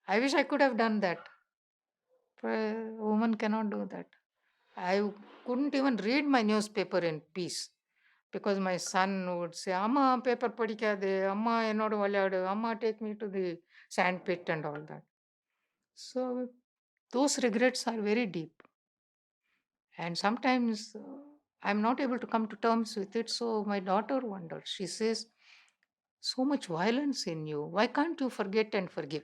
I wish I could have done that. But a woman cannot do that. I couldn't even read my newspaper in peace because my son would say, Amma, paper padikade, Amma, ennodu valayadu, Amma, take me to the sand pit and all that. So those regrets are very deep. And sometimes I'm not able to come to terms with it. So my daughter wonders. She says, so much violence in you. Why can't you forget and forgive?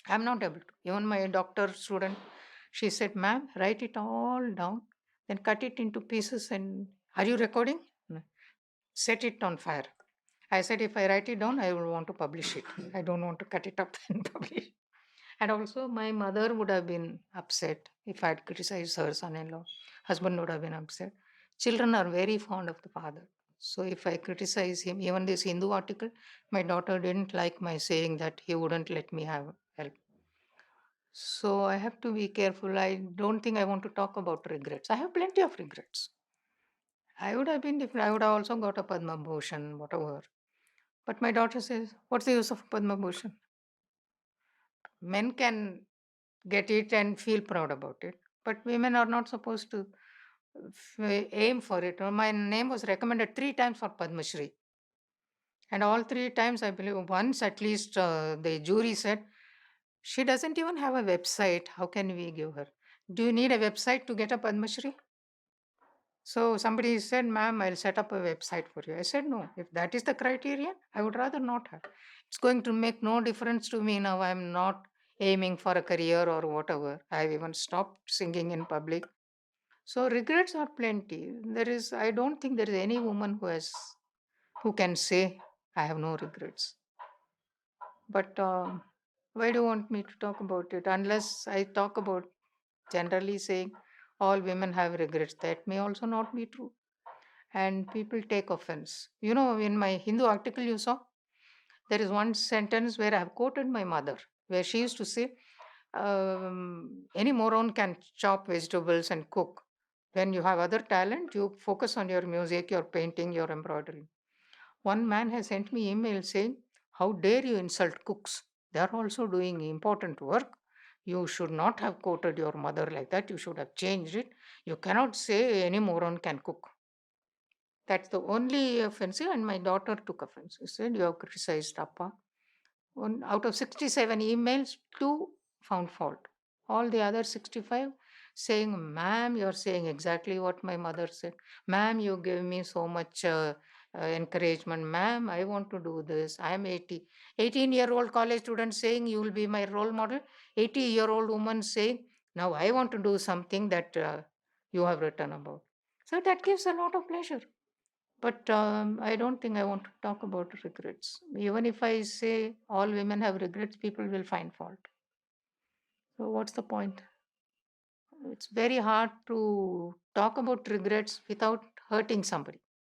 I'm not able to. Even my doctor student, she said, ma'am, write it all down, then cut it into pieces and are you recording? No. Set it on fire. I said, if I write it down, I will want to publish it. I don't want to cut it up and publish. And also, my mother would have been upset if I had criticized her son in law. Husband would have been upset. Children are very fond of the father. So, if I criticize him, even this Hindu article, my daughter didn't like my saying that he wouldn't let me have help. So, I have to be careful. I don't think I want to talk about regrets. I have plenty of regrets. I would have been different. I would have also got a Padma Bhushan, whatever. But my daughter says, what's the use of Padma Bhushan? Men can get it and feel proud about it, but women are not supposed to aim for it. My name was recommended 3 times for Padma Shri, and all 3 times, I believe, once at least the jury said, she doesn't even have a website. How can we give her? Do you need a website to get a Padma Shri? So somebody said, ma'am, I'll set up a website for you. I said, no, if that is the criterion, I would rather not have. It's going to make no difference to me now. I'm not aiming for a career or whatever. I've even stopped singing in public. So regrets are plenty. I don't think there is any woman who can say, I have no regrets. But why do you want me to talk about it? Unless I talk about generally saying all women have regrets, that may also not be true and people take offense. You know, in my Hindu article you saw, there is one sentence where I have quoted my mother, where she used to say, any moron can chop vegetables and cook. When you have other talent, you focus on your music, your painting, your embroidery. One man has sent me email saying, how dare you insult cooks? They are also doing important work. You should not have quoted your mother like that. You should have changed it. You cannot say any moron can cook. That's the only offensive, and my daughter took offense. She said, you have criticized Appa. Out of 67 emails, 2 found fault. All the other 65 saying, ma'am, you're saying exactly what my mother said. Ma'am, you gave me so much encouragement. Ma'am, I want to do this. I'm 80. 18-year-old college student saying, you will be my role model. 80-year-old woman saying, now I want to do something that you have written about. So that gives a lot of pleasure. But I don't think I want to talk about regrets. Even if I say all women have regrets, people will find fault. So, what's the point? It's very hard to talk about regrets without hurting somebody.